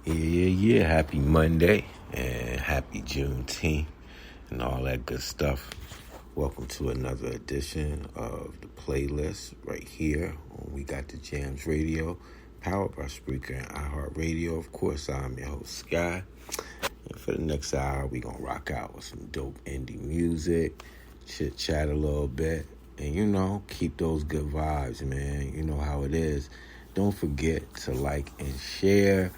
Yeah. Happy Monday and happy Juneteenth and all that good stuff. Welcome to another edition of the playlist right here on We Got the Jams Radio, powered by Spreaker and iHeartRadio. Of course, I'm your host, Sky. And for the next hour, we going to rock out with some dope indie music, chit-chat a little bit, and, keep those good vibes, man. You know how it is. Don't forget to like and share.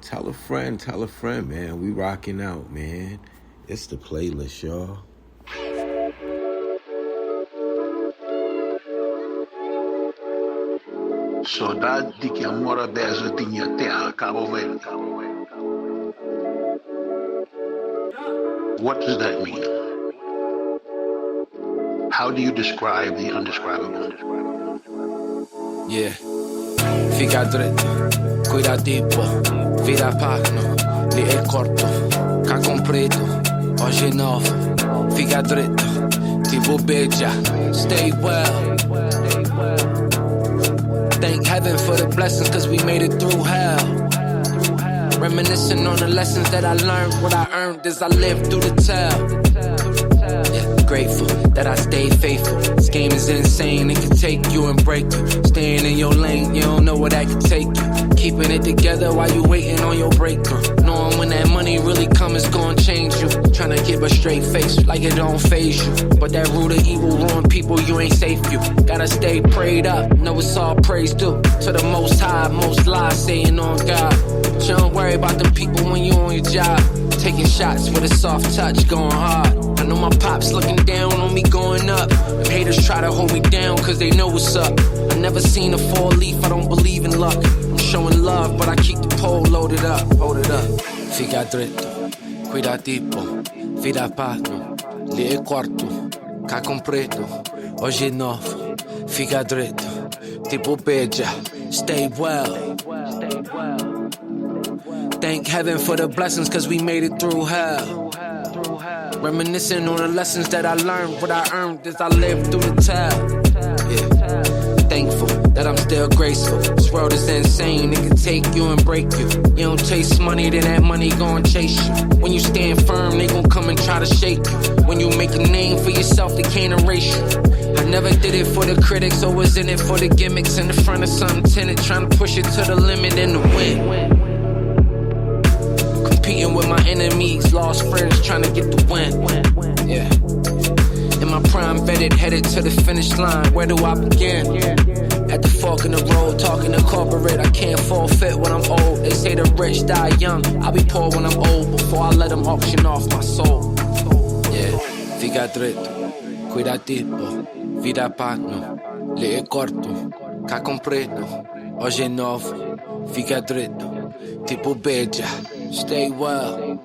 Tell a friend, man. We rocking out, man. It's the playlist, y'all. Saudade que a Mora Beza tinha terra, Cabo Verde. What does that mean? How do you describe the undescribable? Yeah. Fica dritto, cuida tipo, vira pagno, lì è corto, ca completo, oggi è nuovo. Fica dritto, tipo beggia, stay well. Thank heaven for the blessings, cause we made it through hell. Reminiscing on the lessons that I learned, what I earned as I lived through the tell. Yeah, grateful that I stayed faithful. This game is insane, it can take you and break you. Staying in your lane, you don't know where that can take you. Keeping it together while you waiting on your breakthrough. Knowing when that money really come, it's gonna change you. Trying to keep a straight face like it don't faze you. But that root of evil ruin people, you ain't safe, you gotta stay prayed up. Know it's all praise due to the most high, most lies saying on God. But you don't worry about the people when you on your job. Taking shots with a soft touch, going hard. I know my pops looking down on me going up. The haters try to hold me down cause they know what's up. I never seen a fall leaf, I don't believe in luck. I'm showing love, but I keep the pole loaded up. Hold it up. Fica dritto, cuida tipo, vira pagno, lì è quarto, ca completo, oggi è nuovo. Fica dritto, tipo beggia, stay well. Thank heaven for the blessings, cause we made it through hell. Reminiscing on the lessons that I learned, what I earned as I lived through the tell. Yeah. Thankful that I'm still graceful. This world is insane, it can take you and break you. You don't chase money, then that money gon' chase you. When you stand firm, they gon' come and try to shake you. When you make a name for yourself, they can't erase you. I never did it for the critics, always in it for the gimmicks. In the front of some tenant, trying to push it to the limit and to win. Competing with my enemies, lost friends trying to get the win. Yeah. In my prime vetted, headed to the finish line. Where do I begin? At the fork in the road, talking to corporate. I can't forfeit when I'm old. They say the rich die young. I'll be poor when I'm old before I let them auction off my soul. Yeah. Fica dritto, cuida tipo, vira pagno, lì è corto, ca completo, oggi è nuovo. Fica dritto, tipo beggia, stay well.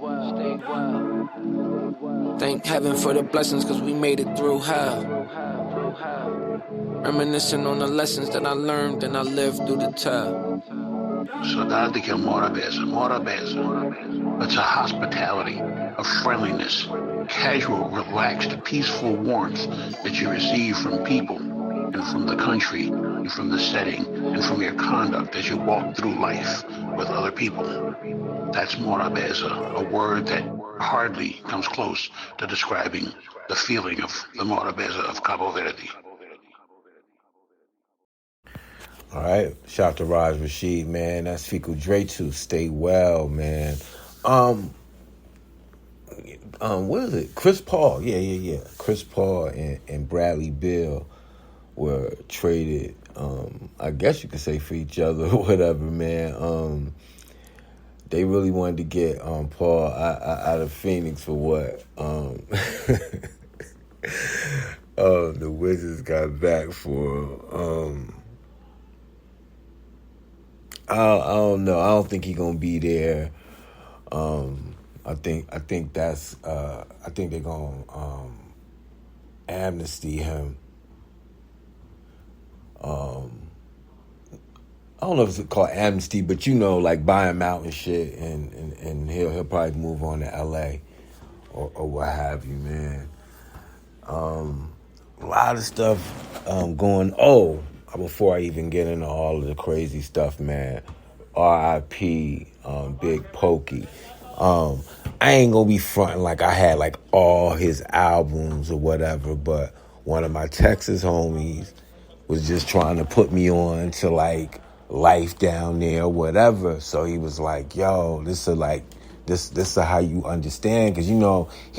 Thank heaven for the blessings, cause we made it through hell. Reminiscing on the lessons that I learned and I lived through the tell. Saudade que a Mora Beza. It's a hospitality, a friendliness, casual, relaxed, peaceful warmth that you receive from people and from the country and from the setting and from your conduct as you walk through life with other people. That's Mora Beza, a word that hardly comes close to describing the feeling of the Mora Beza of Cabo Verde. All right. Shout out to Raj Rashid, man. That's Fico Dre too. Stay well, man. What is it? Chris Paul. Yeah. Chris Paul and Bradley Beal were traded, I guess you could say, for each other or whatever, man. They really wanted to get Paul out of Phoenix for what? The Wizards got back for I don't know. I don't think he's gonna be there. I think that's I think they're gonna amnesty him. I don't know if it's called amnesty, but like buy him out and shit, and he'll probably move on to LA or what have you, man. A lot of stuff going. Before I even get into all of the crazy stuff, man, R.I.P. Big Pokey. I ain't gonna be fronting like I had like all his albums or whatever, but one of my Texas homies was just trying to put me on to like life down there or whatever. So he was like, yo, this is how you understand. Cause he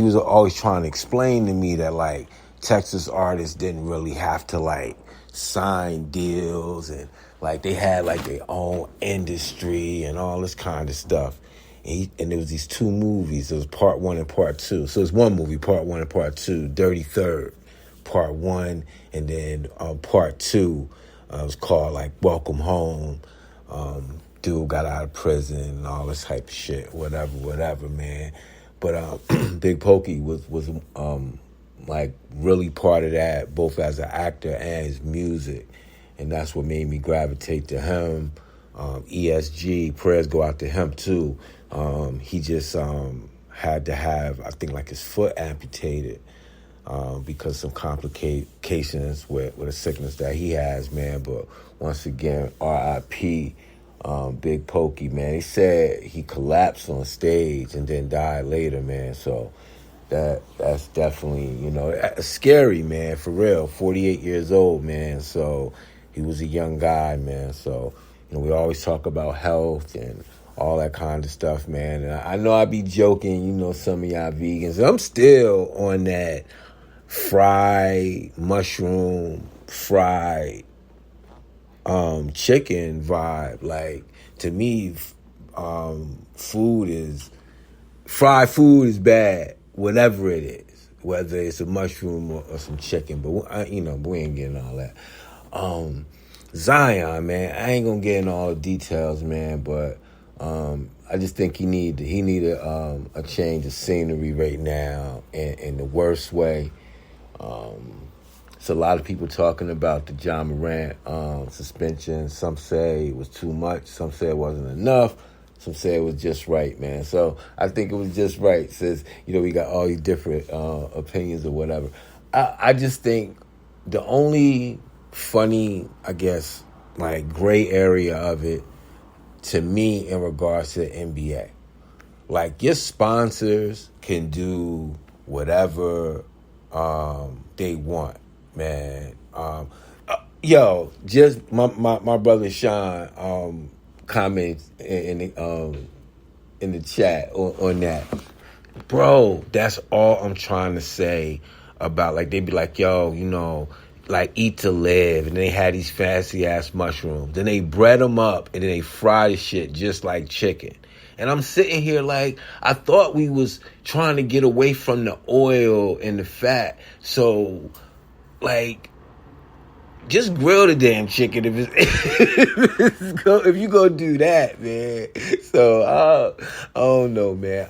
was always trying to explain to me that like Texas artists didn't really have to like sign deals and like they had like their own industry and all this kind of stuff. And there was these two movies. There was part 1 and part 2. So it's one movie, part 1 and part 2, Dirty Third, part 1, and then part 2 was called like Welcome Home. Dude got out of prison and all this type of shit, whatever, man. But Big Pokey was like really part of that, both as an actor and his music. And that's what made me gravitate to him. ESG, prayers go out to him too. He just had to have, I think, like his foot amputated because some complications with a sickness that he has, man. But once again, R.I.P. Big Pokey, man. He said he collapsed on stage and then died later, man. So that's definitely, scary, man, for real. 48 years old, man. So he was a young guy, man. So, we always talk about health and all that kind of stuff, man. And I know I be joking, some of y'all vegans. I'm still on that fried mushroom, fried chicken vibe. Like, to me, fried food is bad, whatever it is, whether it's a mushroom or some chicken. But we ain't getting all that. Zion, man, I ain't gonna get in all the details, man, but I just think he need a change of scenery right now in the worst way. It's a lot of people talking about the John Morant suspension. Some say it was too much. Some say it wasn't enough. Some say it was just right, man. So I think it was just right. Says, we got all these different opinions or whatever. I just think the only funny, I guess, like gray area of it to me in regards to the NBA. Like, your sponsors can do whatever they want, man. Just my brother Sean comments in the chat on that. Bro, that's all I'm trying to say about, like, they be like, like, eat to live, and they had these fancy ass mushrooms. Then they bread them up and then they fry the shit just like chicken. And I'm sitting here like, I thought we was trying to get away from the oil and the fat. So, like, just grill the damn chicken if you go do that, man. So I don't know, man.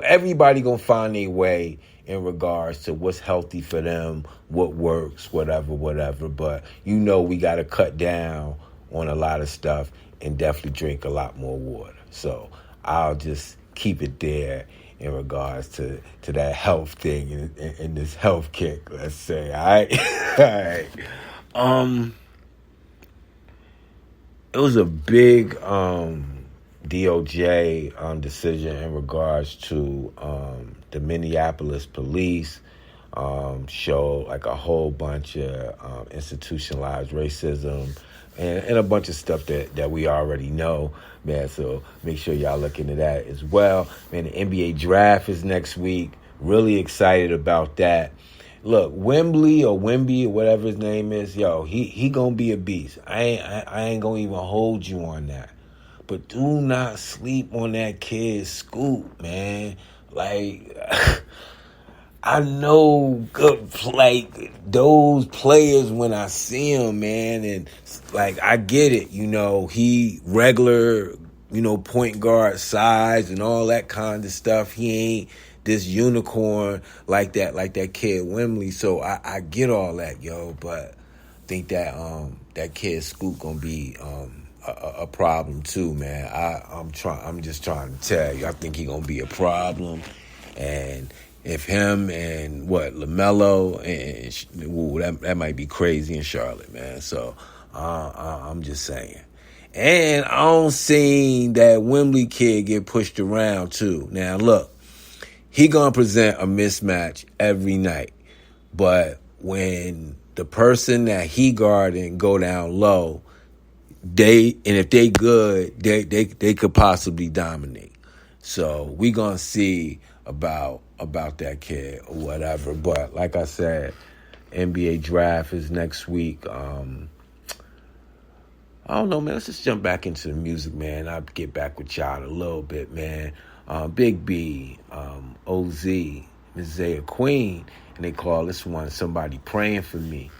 Everybody gonna find their way in regards to what's healthy for them, what works, whatever. But we got to cut down on a lot of stuff and definitely drink a lot more water. So I'll just keep it there in regards to that health thing and this health kick, let's say. All right. It was a big DOJ decision in regards to the Minneapolis police show like a whole bunch of institutionalized racism and a bunch of stuff that we already know, man. So make sure y'all look into that as well. Man, the NBA draft is next week. Really excited about that. Look, Wemby or whatever his name is, he gonna be a beast. I ain't gonna even hold you on that. But do not sleep on that kid Scoop, man. Like, I know those players when I see them, man, and like, I get it, he regular, point guard size and all that kind of stuff. He ain't this unicorn like that kid Wemby. So I get all that, but I think that that kid Scoop gonna be a problem too, man. I'm just trying to tell you, I think he gonna be a problem. And if him and LaMelo and that might be crazy in Charlotte, man. So I'm just saying. And I don't see that Wembley kid get pushed around too. Now look, he gonna present a mismatch every night. But when the person that he guarding go down low, if they good, they could possibly dominate. So we gonna see about that kid or whatever. But like I said, NBA draft is next week. I don't know, man. Let's just jump back into the music, man. I'll get back with y'all in a little bit, man. Big B, OZ, Miss Zaya Queen, and they call this one Somebody Praying for Me.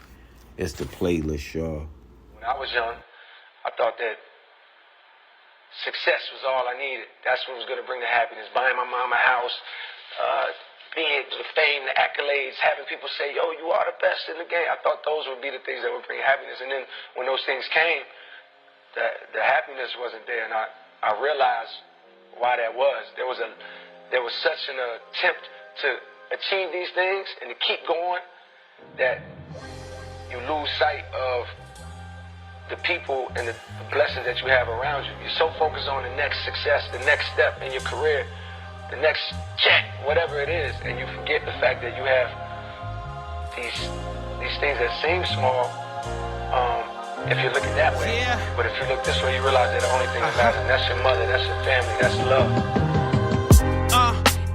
It's the playlist, y'all. When I was young, I thought that success was all I needed. That's what was going to bring the happiness. Buying my mom a house, being the fame, the accolades, having people say, yo, you are the best in the game. I thought those would be the things that would bring happiness. And then when those things came, the happiness wasn't there, and I realized why that was. There was such an attempt to achieve these things and to keep going that you lose sight of the people and the blessings that you have around you. You're so focused on the next success, the next step in your career, the next check, whatever it is, and you forget the fact that you have these things that seem small. If you look at that way, but if you look this way, you realize that the only thing that matters, and that's your mother, that's your family, that's love.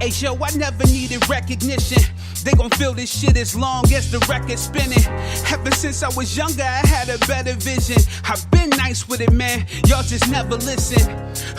Hey yo, I never needed recognition. They gon' feel this shit as long as the record's spinning. Ever since I was younger, I had a better vision. I've been nice with it, man. Y'all just never listen.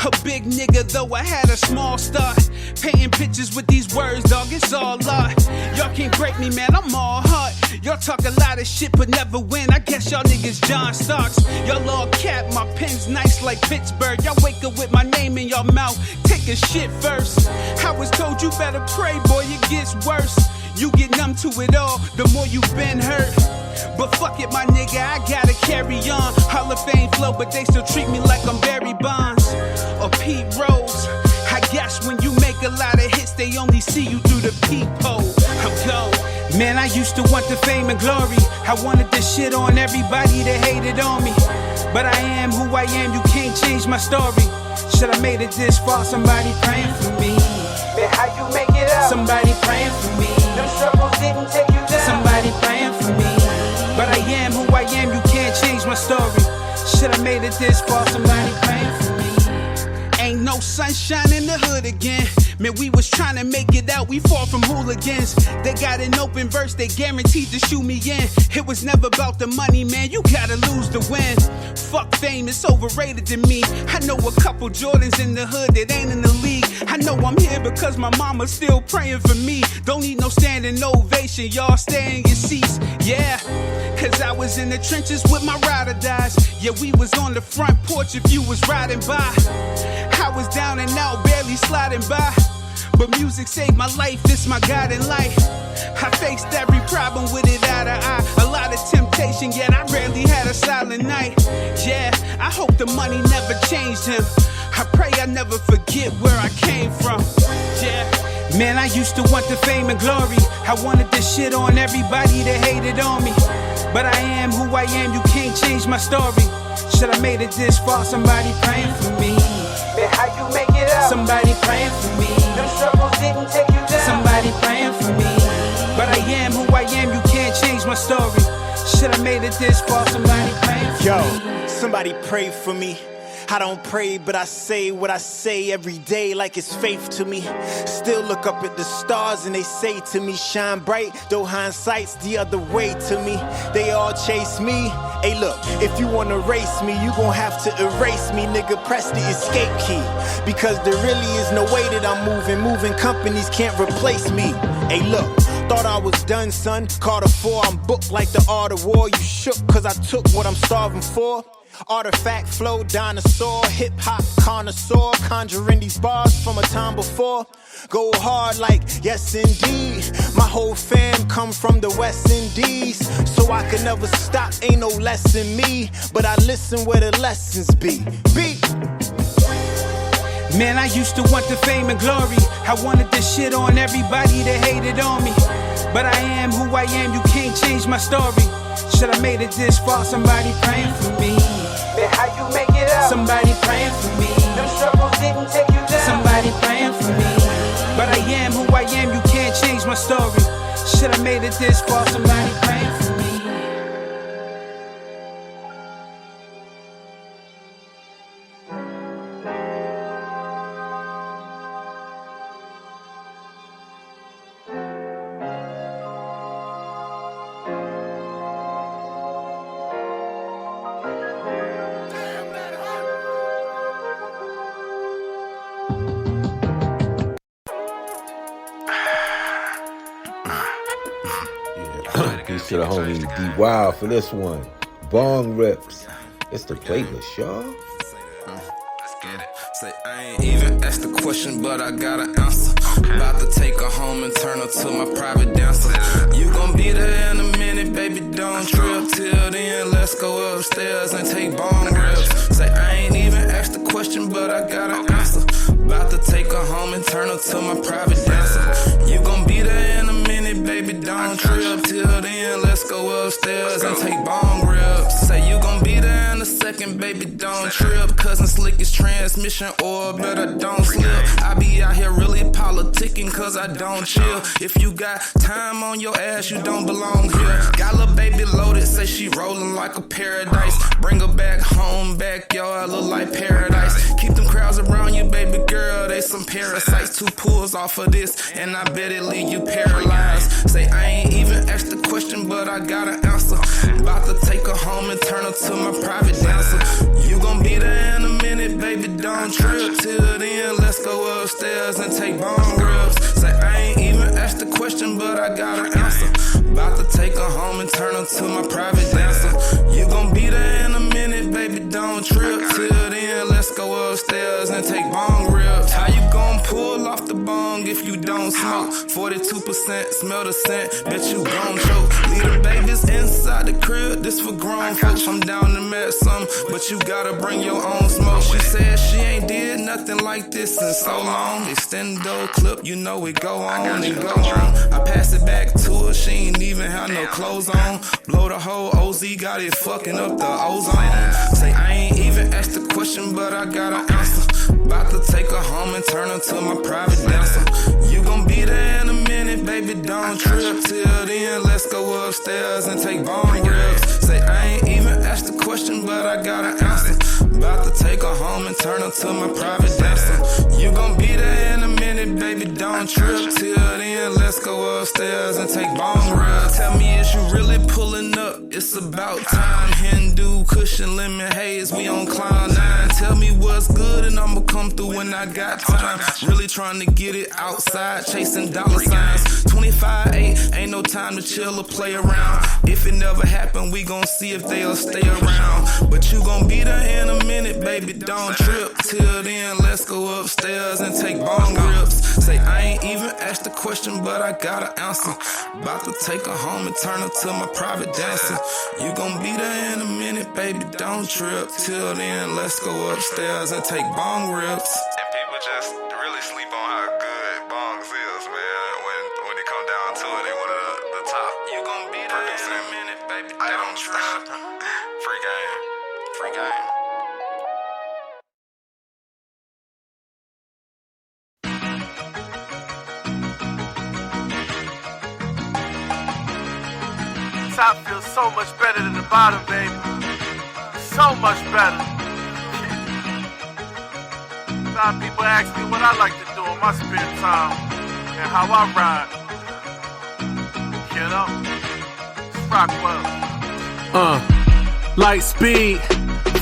A big nigga, though I had a small start. Painting pictures with these words, dog, it's all art. Y'all can't break me, man, I'm all heart. Y'all talk a lot of shit, but never win. I guess y'all niggas John Starks. Y'all all cap, my pen's nice like Pittsburgh. Y'all wake up with my name in your mouth. Take a shit first. I was told you better pray, boy, it gets worse. You get numb to it all, the more you've been hurt. But fuck it, my nigga, I gotta carry on. Hall of Fame flow, but they still treat me like I'm Barry Bonds or Pete Rose. I guess when you make a lot of hits, they only see you through the peephole. I'm gone. Man, I used to want the fame and glory. I wanted to shit on everybody that hated on me. But I am who I am, you can't change my story. Should I made it this far, somebody praying for me. Man, how you make it out? Somebody praying for me. Them struggles didn't take you down. Somebody praying for me. But I am who I am, you can't change my story. Should I made it this far, somebody praying for me. Ain't no sunshine in the hood again. Man, we was trying to make it out, we fought from hooligans. They got an open verse, they guaranteed to shoot me in. It was never about the money, man, you gotta lose to win. Fuck fame, it's overrated to me. I know a couple Jordans in the hood that ain't in the league. I know I'm here because my mama's still praying for me. Don't need no standing ovation, y'all stay in your seats. Yeah, cause I was in the trenches with my ride or dies. Yeah, we was on the front porch if you was riding by. I was down and out, barely sliding by. But music saved my life, this my guiding light. I faced every problem with it eye to eye. A lot of temptation, yet I rarely had a silent night. Yeah, I hope the money never changed him. I pray I never forget where I came from. Yeah, man, I used to want the fame and glory. I wanted to shit on everybody that hated on me. But I am who I am, you can't change my story. Should I made it this far, somebody praying for me. Man, how you make it out? Somebody praying for me. Them struggles didn't take you down. Somebody praying for me. But I am who I am, you can't change my story. Should I made it this far, somebody praying for me. Yo, somebody pray for me. I don't pray, but I say what I say every day like it's faith to me. Still look up at the stars and they say to me, shine bright, though hindsight's the other way to me. They all chase me. Hey look, if you wanna race me, you gon' have to erase me, nigga, press the escape key. Because there really is no way that I'm moving companies can't replace me. Hey look, thought I was done, son, Carter 4, I'm booked like the art of war. You shook cause I took what I'm starving for. Artifact flow, dinosaur, hip-hop connoisseur, conjuring these bars from a time before. Go hard like, yes indeed. My whole fam come from the West Indies. So I could never stop, ain't no less in me. But I listen where the lessons be. Man, I used to want the fame and glory. I wanted to shit on everybody that hated on me. But I am who I am, you can't change my story. Should I made it this far, somebody praying for me. Man, how you make it out? Somebody praying for me. Them struggles didn't take you down. Somebody praying for me. But I am who I am, you can't change my story. Should I made it this far? Somebody praying for me. Peace to the homie D Wild for this one. Bong rips. It's the playlist, y'all. Let's get it. Say I ain't even asked the question, but I got an answer. About to take her home and turn her to my private dancer. You gon' be there in a minute, baby, don't trip. Till then, let's go upstairs and take bong rips. Say I ain't even asked the question, but I got an answer. About to take her home and turn her to my private dancer. You gon' be there in a minute, baby, don't trip. Till then, let's go upstairs and take bong rips. Say you gon' be there in a second, baby, don't trip. Cousin Slick is transmission oil, but I don't slip. I be out here really politicking cause I don't chill. If you got time on your ass, you don't belong here. Got lil' baby loaded, say she rolling like a paradise. Bring her back home, backyard, look like paradise. Keep them crowds around you, baby girl, they some parasites. 2 pulls off of this, and I bet it leave you paralyzed. Say I ain't even asked the question, but I got an answer. About to take her home and turn her to my private dancer. You gon' be there in a minute, baby, don't trip. Till then, let's go upstairs and take bong rips. Say I ain't even asked the question, but I got an answer. About to take her home and turn her to my private dancer. You gon' be there in a minute, baby, don't trip. Till then, let's go upstairs and take bong rips. How you gon' pull off the bong if you don't smoke? 42%, smell the scent, bet you gon' choke. Leave the babies inside the crib, this for grown folks. I'm down to match some, but you gotta bring your own smoke. She said she ain't did nothing like this in so long. Extendo clip, you know it go on and go on. I pass it back to her, she ain't even have no clothes on. Blow the whole OZ, got it fucking up the ozone. Say I ain't even asked the question, but I got an answer. About to take her home and turn her to my private dancer. You gon' be there in a minute, baby, don't trip. Till then, let's go upstairs and take bong rips. Say I ain't even asked the question, but I got an answer. About to take her home and turn her to my private dancer. You gon' be there in a minute, baby, don't trip. Till then, let's go upstairs and take bong rips. Tell me, is you really pulling up? It's about time. Hindu, cushion, lemon haze, we on cloud 9. Tell me what's good and I'ma come through when I got time. Really trying to get it outside, chasing dollar signs. 25-8, ain't no time to chill or play around. If it never happened, we gon' see if they'll stay around. But you gon' be there in a minute, baby, don't trip. Till then, let's go upstairs and take bong rips. Say I ain't even asked the question, but I got an answer. About to take her home and turn her to my private dancer. You gon' be there in a minute, baby, don't trip. Till then, let's go upstairs and take bong rips. And people just really sleep on how good bongs is, man. When it come down to it, they one of the top. You gon' be there in a minute, baby, don't trip. Free game. Free game. Top feels so much better than the bottom, baby. So much better. A lot of people ask me what I like to do in my spare time and how I ride. You know? It's Rockwell. Light speed,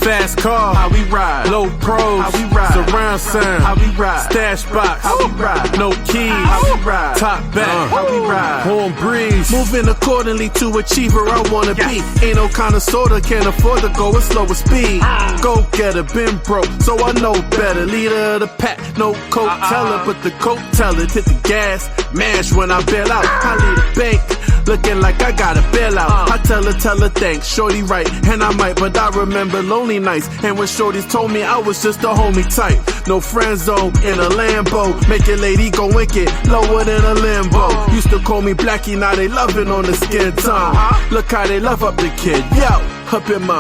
fast car, how we ride. Low pros, how we ride. Surround sound, how we ride. Stash box, how we ride. No keys, how we ride. Top back, how we ride. Horn breeze, moving accordingly to achieve where I wanna be. Ain't no kind of soda, can't afford to go at slower speed. Go getter, been broke, so I know better. Leader of the pack, no coat teller, but the coat teller hit the gas, mash when I bail out. I lead the bank, looking like I got a bailout. I tell her thanks, shorty right, and I might, but I remember lonely nights. And when shorties told me I was just a homie type. No friend zone in a Lambo, make a lady go wicked, lower than a limbo. Used to call me Blackie, now they loving on the skin tone. Look how they love up the kid, yo, up in my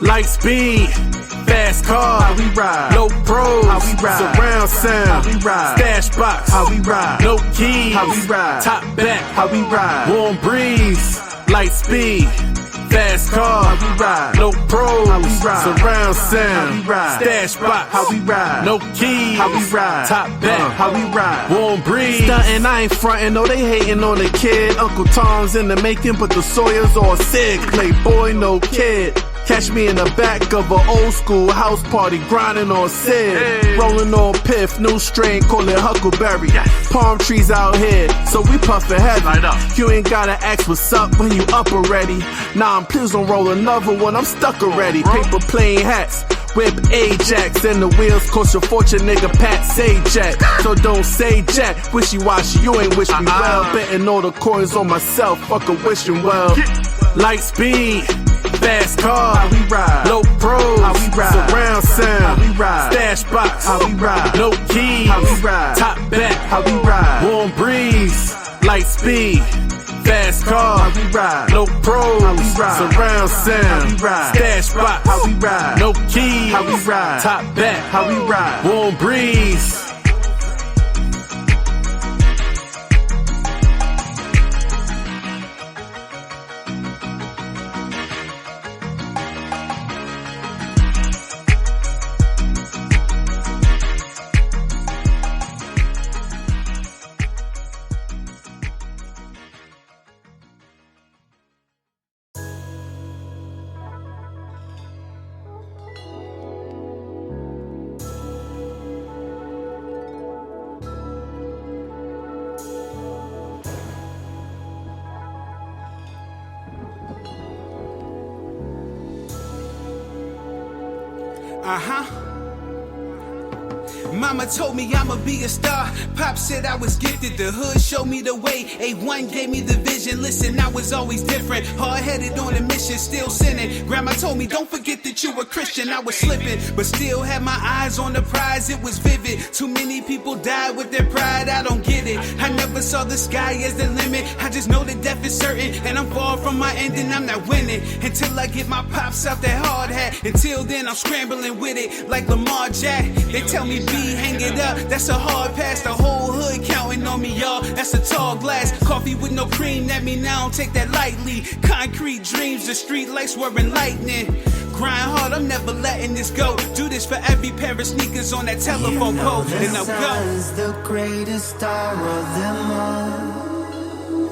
light speed, Fast car, how we ride. low pros, how we ride. Surround sound, how we ride. Stash box, how we ride. no keys, how we ride. top back, how we ride. warm breeze, light speed. Fast car, how we ride. low pros, how we ride. surround sound, how we ride. stash box, how we ride. no keys, how we ride. top back, how we ride. warm breeze. Stuntin', I ain't frontin', no they hatin' on the kid. Uncle Tom's in the making, but the Sawyer's all sick. Playboy, no kid. Catch me in the back of an old school house party, grinding on Sid. Hey. Rolling on Piff, new strain, call it Huckleberry. Palm trees out here, so we puffin' heavy. Light up. You ain't gotta ask what's up when you up already. Nah, please don't roll another one, I'm stuck already. Paper plane hats, whip Ajax, and the wheels cost your fortune, nigga. Pat say jack, so don't say jack. Wishy washy, you ain't wish me well. Betting all the coins on myself, fuck a wishing well. Light speed, fast car, how we ride. low pros, how we ride. surround sound, how we ride. stash box, how we ride. no keys, how we ride. top back, how we ride. warm breeze, light speed, fast car, how we ride. low pros, how we ride. surround sound, how we ride. stash box, how we ride. no keys, how we ride. top back, how we ride. warm breeze. Mama told me I'ma be a star. Pop said I was gifted. The hood showed me the way. A1 gave me the vision. Listen, I was always different. Hard-headed on a mission, still sinning. Grandma told me, don't forget that you a Christian. I was slipping, but still had my eyes on the prize. It was vivid. Too many people died with their pride. I don't get it. I never saw the sky as the limit. I just know that death is certain. And I'm far from my end and I'm not winning. Until I get my pops out that hard hat. Until then, I'm scrambling with it like Lamar Jack. They tell me be hang it up, that's a hard pass. The whole hood counting on me, y'all. That's a tall glass. Coffee with no cream, that me now don't take that lightly. Concrete dreams, the street lights were enlightening. Grind hard, I'm never letting this go. Do this for every pair of sneakers on that telephone pole. And I'll go. Sun's the greatest star of them all.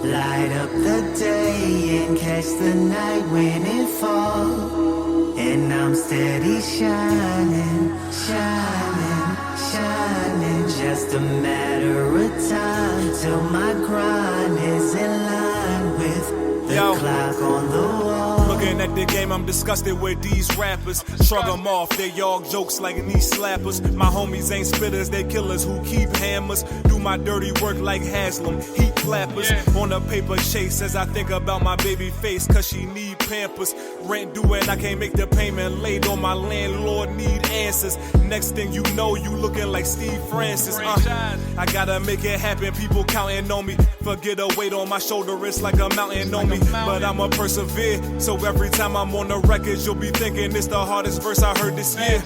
Light up the day and catch the night when it falls. And I'm steady shining, shining, shining. Just a matter of time till my grind is in line with the clock on the wall. Looking at the game, I'm disgusted with these rappers. Shrug them off, they y'all jokes like knee slappers. My homies ain't spitters, they killers who keep hammers. Do my dirty work like Haslam, heat clappers. On a paper chase as I think about my baby face, cause she need Pampers. Rent due and I can't make the payment late on my landlord need answers. Next thing you know, you looking like Steve Francis. I gotta make it happen, people counting on me. Forget a weight on my shoulder, it's like a mountain on me. But I'ma persevere, so every time I'm on the records, you'll be thinking it's the hardest verse I heard this year.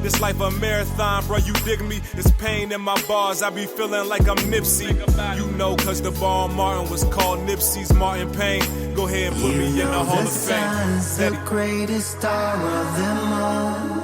This life a marathon, bro, you dig me? It's pain in my bars, I be feeling like I'm Nipsey. You know, cause the bar Martin was called Nipsey's Martin Payne. Go ahead and put me in the Hall of Fame. Sun's the greatest star of them all.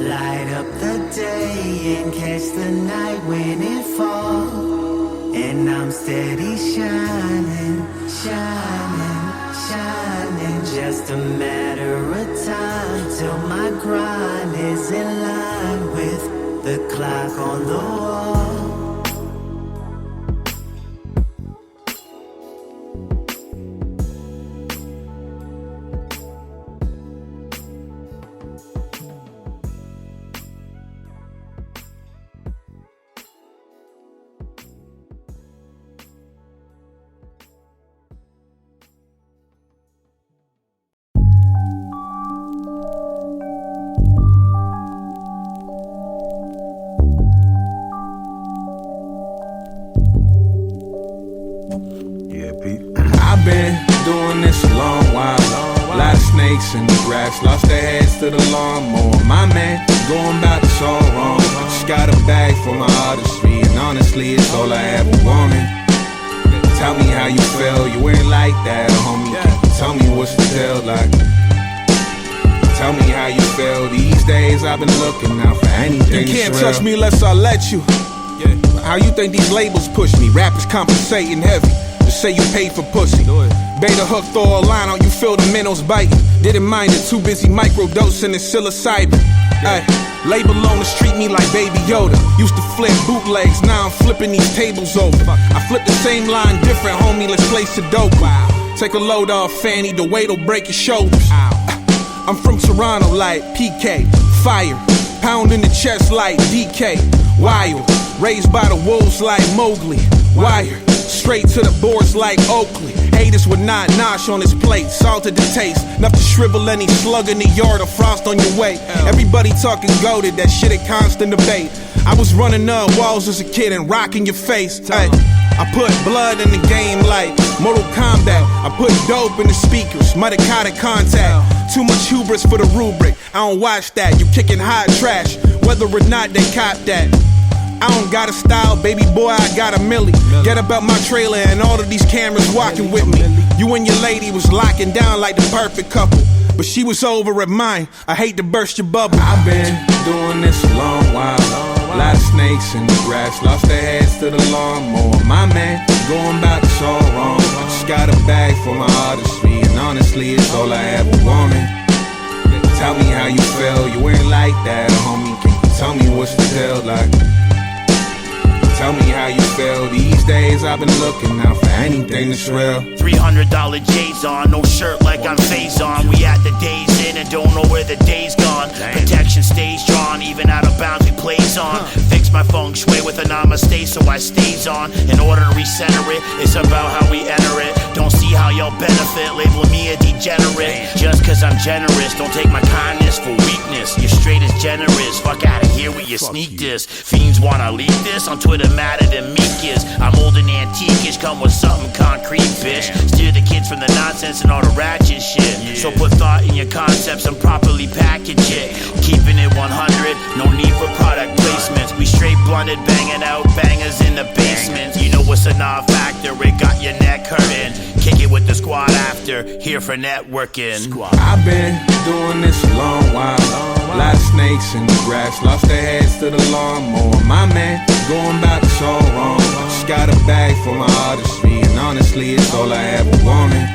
Light up the day and catch the night when it falls. And I'm steady shining, shining, shining. Just a matter of time till my grind is in line with the clock on the wall. I've been doing this a long while. Lot of snakes in the grass, lost their heads to the lawnmower. My man, going about this all wrong. Just got a bag for my artistry, and honestly, it's all I ever wanted. Tell me how you feel, you ain't like that, homie. Tell me what's the deal like. Tell me how you feel. These days I've been looking out for anything. You can't touch me unless I let you. How you think these labels push me? Rappers compensating heavy. Just say you paid for pussy. Beta hook, throw a line on you, feel the minnows biting. Didn't mind it, too busy microdosing and psilocybin. Ay, label owners treat me like Baby Yoda. Used to flip bootlegs, now I'm flipping these tables over. I flip the same line different, homie, let's play Sudoku. Take a load off, Fanny, the weight'll break your shoulders. I'm from Toronto like PK, fire. Pound in the chest like DK, wild. Raised by the wolves like Mowgli, wire. Straight to the boards like Oakley. Haters would not nosh on his plate, salted the taste. Enough to shrivel any slug in the yard or frost on your way. Everybody talking goated, that shit a constant debate. I was running up walls as a kid and rocking your face. Ay, I put blood in the game like Mortal Kombat. I put dope in the speakers, mitochondrial contact. Too much hubris for the rubric, I don't watch that. You kicking hot trash, whether or not they cop that. I don't got a style, baby boy, I got a milli. Get about my trailer and all of these cameras walking with me. You and your lady was locking down like the perfect couple, but she was over at mine. I hate to burst your bubble. I've been doing this a long while. Lot of snakes in the grass, lost their heads to the lawnmower. My man, going about this all wrong. Just got a bag for my artistry, and honestly, it's all I ever wanted. Tell me how you feel, you ain't like that, homie. Can you tell me what's the deal like? Tell me how you feel. These days I've been looking out for anything that's real. $300 J's on, no shirt like I'm Faison. We at the days in and don't know where the day's gone. Protection stays drawn, even out of bounds we plays on. Fix my feng shui with a namaste so I stays on. In order to recenter it, it's about how we enter it. Don't see how y'all benefit, labeling me a degenerate. Just cause I'm generous, don't take my kindness for weakness. You're straight as generous, fuck out of here with your sneak this. Fiends wanna leak this on Twitter, madder than meek is. I'm old and antique-ish, come with something concrete, bitch. Steer the kids from the nonsense and all the ratchet shit. So put thought in your concepts and properly package it. Keeping it 100, no need for product placements. We straight blunted, banging out bangers in the basement. You know what's a non-factor, it got your neck hurting. Kick it with the squad after, here for networking. I've been doing this a long while. Lot of snakes in the grass, lost their heads to the lawnmower. My man, going about this all wrong. Just got a bag for my artistry, and honestly, it's all I ever wanted.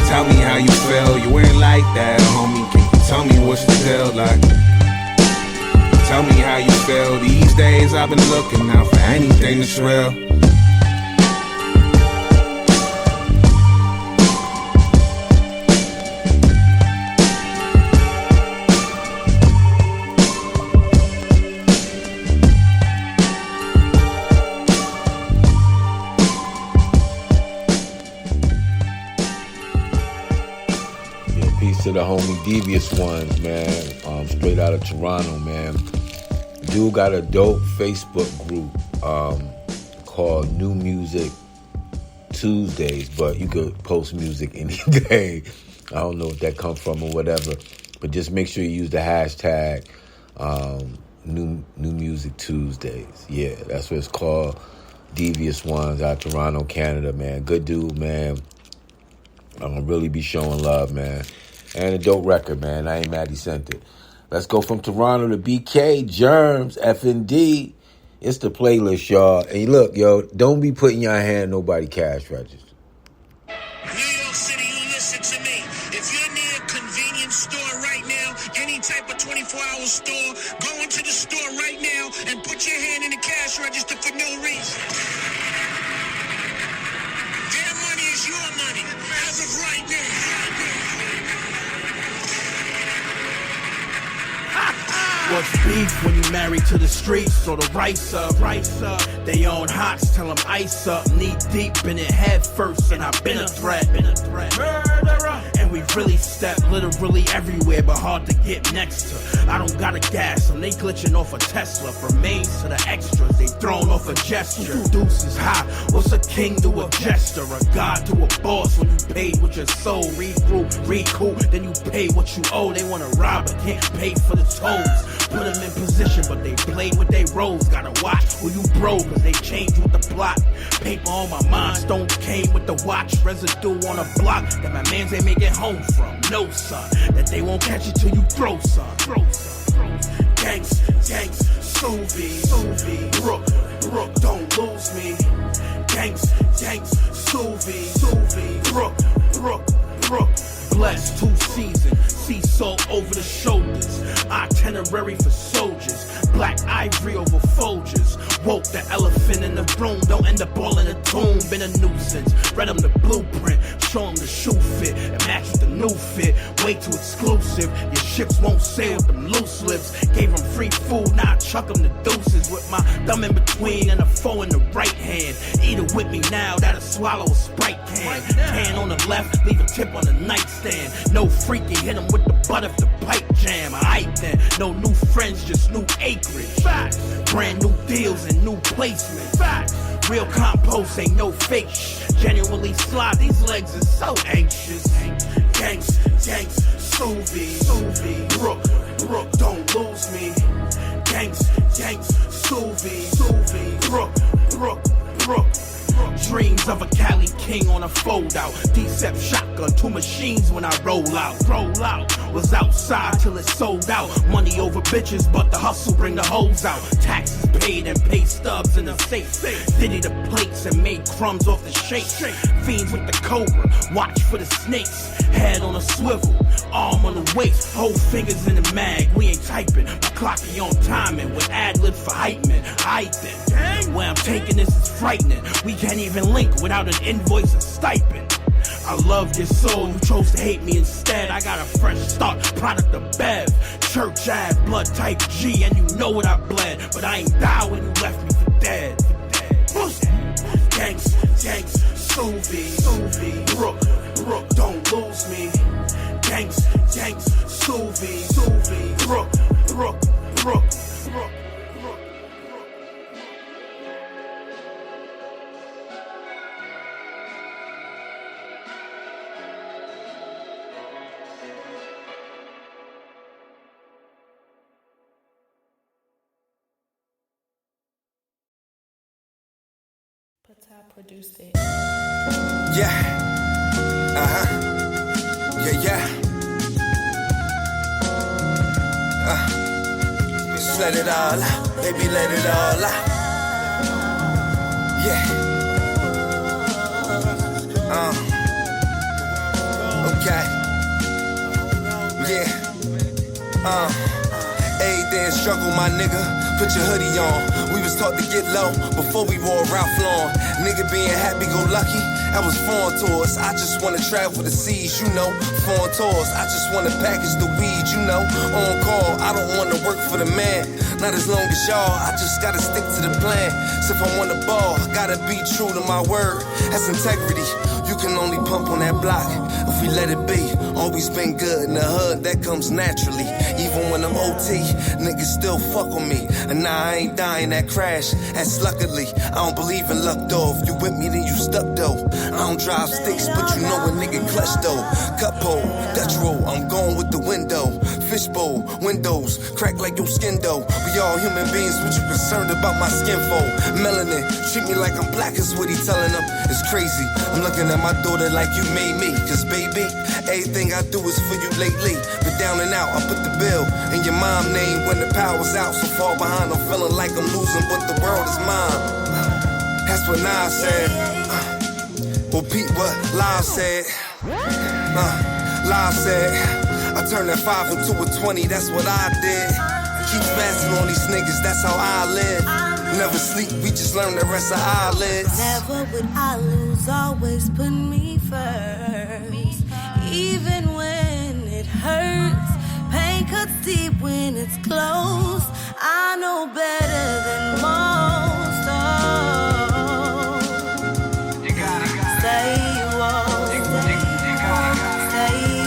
Tell me how you feel, you ain't like that, homie. Can you tell me what's the deal like? Tell me how you feel. These days I've been looking out for anything that's real. To the homie Devious Ones, man. Straight out of Toronto, man. Dude got a dope Facebook group called New Music Tuesdays, but you could post music any day. I don't know if that come from or whatever, but just make sure you use the hashtag New Music Tuesdays. Yeah, that's what it's called. Devious Ones out of Toronto, Canada, man. Good dude, man. I'm gonna really be showing love, man. And a dope record, man. I ain't mad he sent it. Let's go from Toronto to BK, Germs, FND. It's the playlist, y'all. And look, yo, don't be putting your hand in nobody cash register. New York City, you listen to me. If you're near a convenience store right now, any type of 24-hour store, go into the store right now and put your hand in the cash register for no reason. Their money is your money, as of right now. What's beef when you married to the streets or the rice up? They own hots, tell them ice up. Knee deep in it head first, and I've been a threat. Murderer. And we really step literally everywhere, but hard to get next to. I don't gotta gas them, they glitching off a Tesla. From mains to the extras, they thrown off a gesture. Deuces high, what's a king to a jester? A god to a boss when you paid with your soul. Regroup, recoup, then you pay what you owe. They wanna rob but can't pay for the tolls. Put them in position, but they play with they roles. Gotta watch who you bro, cause they change with the plot. Paper on my mind, stones came with the watch. Residue on a block that my mans ain't making home from. No son, that they won't catch it till you throw some. Gangs, Suvi, Brook, don't lose me. Gangs, Suvi, Brook. Blessed 2 seasons, sea salt over the shoulders. Itinerary for soldiers, black ivory over Folgers. Woke the elephant in the room, don't end up all in a tomb. Been a nuisance, read them the blueprint, show them the shoe fit, and match with the new fit. Way too exclusive, your ships won't sail with them loose lips. Gave them free food, now I chuck them the deuces. With my thumb in between and a foe in the right hand. Eat it with me now, that'll swallow a Sprite can. Can on the left, leave a tip on the nightstand. No freaky, hit him with the butt if the pipe jam. Aight then, no new friends, just new acreage. Facts. Brand new deals and new placement. Facts. Real compost ain't no fake genuinely slide, these legs are so anxious. Gangs, Suvi, Brook, don't lose me. Gangs, Suvi, Brook. Dreams of a Cali king on a fold out. Decep shotgun, 2 machines when I roll out. Was outside till it sold out. Money over bitches, but the hustle bring the hoes out. Taxes paid and pay stubs in the safe. Diddy the plates and made crumbs off the shake. Fiends with the cobra, watch for the snakes. Head on a swivel, arm on the waist. Whole fingers in the mag, we ain't typing. My clock be on timing with ad-lib for hype man. Aight then, where I'm taking this is frightening. We can't even link without an invoice or stipend. I love your soul, you chose to hate me instead. I got a fresh start, product of Bev. Church ad, blood type G, and you know what I bled. But I ain't die when you left me for dead. Gangs, Suvi, Brook, don't lose me. Gangs, Suvi, Brook. Pata produced it. Yeah. Yeah. Just let it all out, baby, let it all out. Yeah. Okay. Yeah. Every day a struggle, my nigga. Put your hoodie on. We was taught to get low before we wore Ralph Lauren. Nigga being happy go lucky, that was foreign to us. I just wanna travel the seas, you know. Foreign tours, I just wanna package the weed, you know. On call, I don't wanna work for the man. Not as long as y'all, I just gotta stick to the plan. So if I wanna ball, I gotta be true to my word. That's integrity. You can only pump on that block if we let it be. Always been good in the hood, that comes naturally. Even when I'm OT, niggas still fuck with me. And now I ain't dying that crash, that's luckily. I don't believe in luck though, if you with me then you stuck though. I don't drive sticks, but you know a nigga clutch though. Cup hole, Dutch roll, I'm going with the window. Fishbowl, windows, crack like your skin though. We all human beings, what you concerned about my skin fold? Melanin, treat me like I'm black is what he telling them. It's crazy, I'm looking at my daughter like you made me. Cause baby, everything I do is for you lately. But down and out, I put the bill in your mom name when the power's out. So far behind, I'm feeling like I'm losing, but the world is mine. That's what Nas said. Repeat what Live said. Live said, I turned that 5 into a 20, that's what I did. Keep spazzing on these niggas, that's how I live. Never sleep, we just learn the rest of our lives. Never would I lose, always put me first. Even when it hurts, pain cuts deep when it's close. I know better than most. Oh, you gotta say you won't, say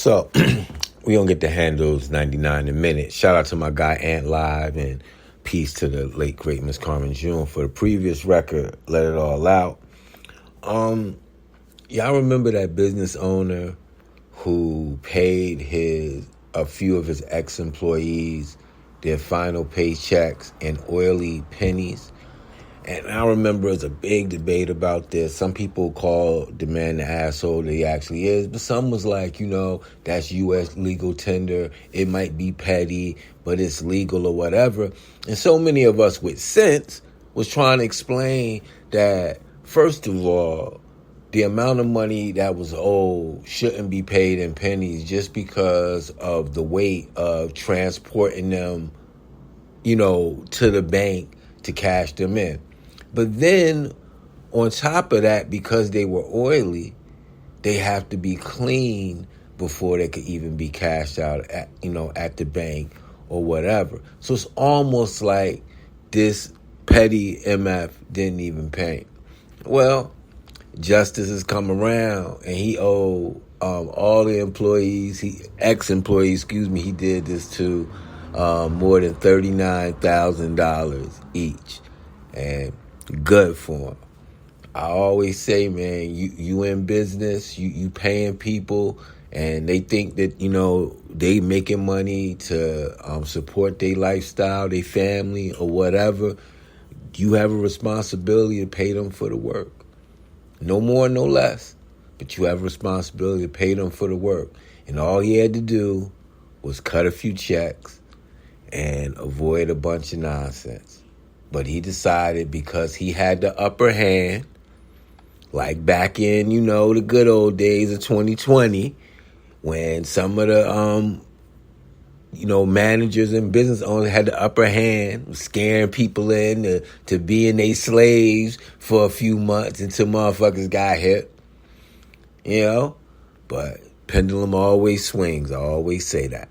So we gonna get the handles 99 in a minute. Shout out to my guy Ant Live, and peace to the late great Miss Carmen June for the previous record, Let It All Out. Y'all remember that business owner who paid a few of his ex-employees their final paychecks in oily pennies? And I remember it was a big debate about this. Some people called the man the asshole that he actually is, but some was like, that's U.S. legal tender. It might be petty, but it's legal or whatever. And so many of us with sense was trying to explain that, first of all, the amount of money that was owed shouldn't be paid in pennies just because of the weight of transporting them, to the bank to cash them in. But then, on top of that, because they were oily, they have to be clean before they could even be cashed out at the bank or whatever. So it's almost like this petty MF didn't even pay. Well, justice has come around, and he owed all the ex-employees, he did this to more than $39,000 each. And good for him. I always say, man, you in business, you paying people, and they think that, they making money to support their lifestyle, their family, or whatever. You have a responsibility to pay them for the work. No more, no less. But you have a responsibility to pay them for the work. And all he had to do was cut a few checks and avoid a bunch of nonsense. But he decided, because he had the upper hand, like back in, the good old days of 2020, when some of the, managers and business owners had the upper hand, scaring people in to being they slaves for a few months until motherfuckers got hit. But pendulum always swings. I always say that.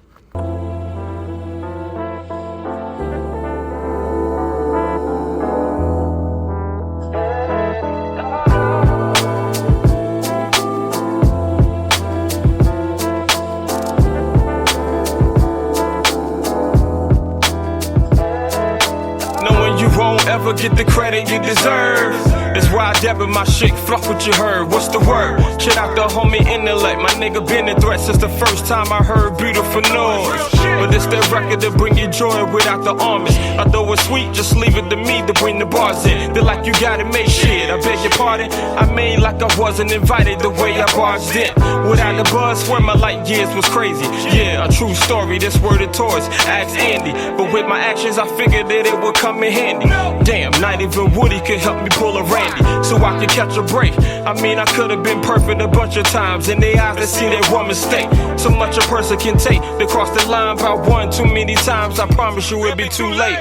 Ever get the credit you deserve. That's why I dab with my shit, fuck what you heard. What's the word? Shit out the homie intellect. My nigga been a threat since the first time I heard beautiful noise. But it's that record to bring you joy without the armies. Although it's sweet, just leave it to me to bring the bars in. They're like you gotta make shit. I beg your pardon. I made like I wasn't invited the way I barged in. Without the buzz, swear my light years was crazy. Yeah, a true story, this word of toys. Ask Andy. But with my actions, I figured that it would come in handy. Damn, not even Woody could help me pull a Randy, so I could catch a break. I mean, I could have been perfect a bunch of times. In their eyes, they see that one mistake. So much a person can take to cross the line by one too many times. I promise you it'll be too late.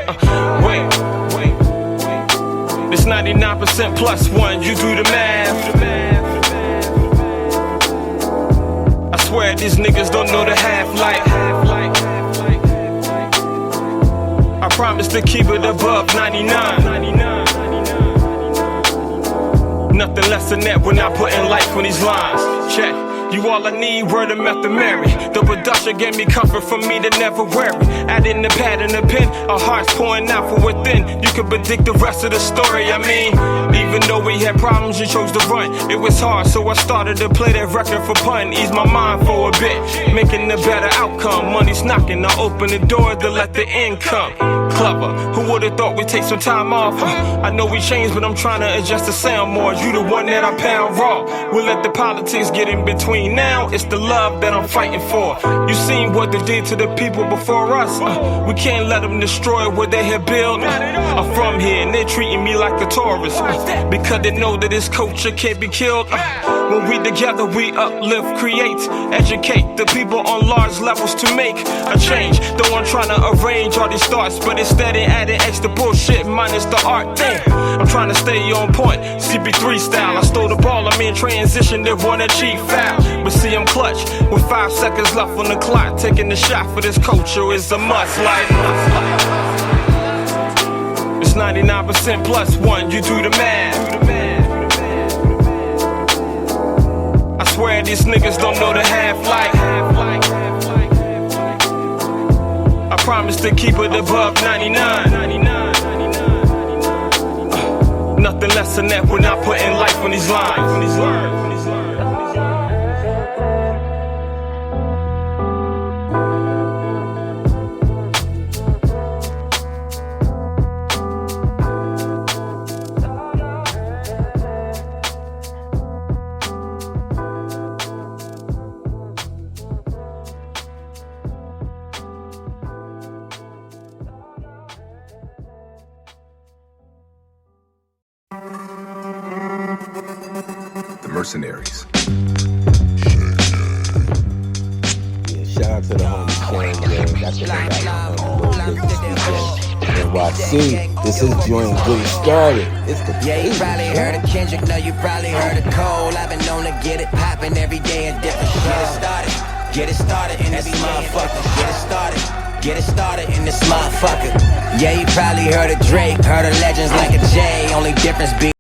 Wait. It's 99% plus one. You do the math. I swear these niggas don't know the half-life. I promise to keep it above 99. Nothing less than that when I put in life on these lines. Check. You all I need, word of mouth to Mary. The production gave me comfort for me to never worry. Add in the pad and the pen, our hearts pouring out from within. You can predict the rest of the story, I mean. Even though we had problems, you chose to run. It was hard, so I started to play that record for fun. Ease my mind for a bit, making a better outcome. Money's knocking, I open the door to let the end come. Clever, who would've thought we'd take some time off? I know we changed, but I'm trying to adjust the sound more. You the one that I pound raw. We'll let the politics get in between. Now it's the love that I'm fighting for. You seen what they did to the people before us. We can't let them destroy what they have built. I'm from here and they're treating me like a tourist because they know that this culture can't be killed. When we together, we uplift, create, educate the people on large levels to make a change. Though I'm trying to arrange all these thoughts, but instead they adding extra bullshit minus the art. Damn, I'm trying to stay on point, CP3 style. I stole the ball, I'm in transition, they want a cheap foul. But see, I'm clutch with 5 seconds left on the clock. Taking the shot for this culture is a must. Like it's 99% plus one. You do the math. I swear these niggas don't know the half-life. I promise to keep it above 99. Nothing less than that when I put in life on these lines. Mercenaries. Yeah, shout out to the homie King, man. Got the nigga out my homie this weekend. NYC, this is joint getting started. It's the yeah, you probably heard of Kendrick, no, you probably heard of Cole. I've been known to get it poppin' every day in different shows. Get it started in this motherfucker. Get it started in this motherfucker. Yeah, you probably heard of Drake, heard of legends like a J. Only difference be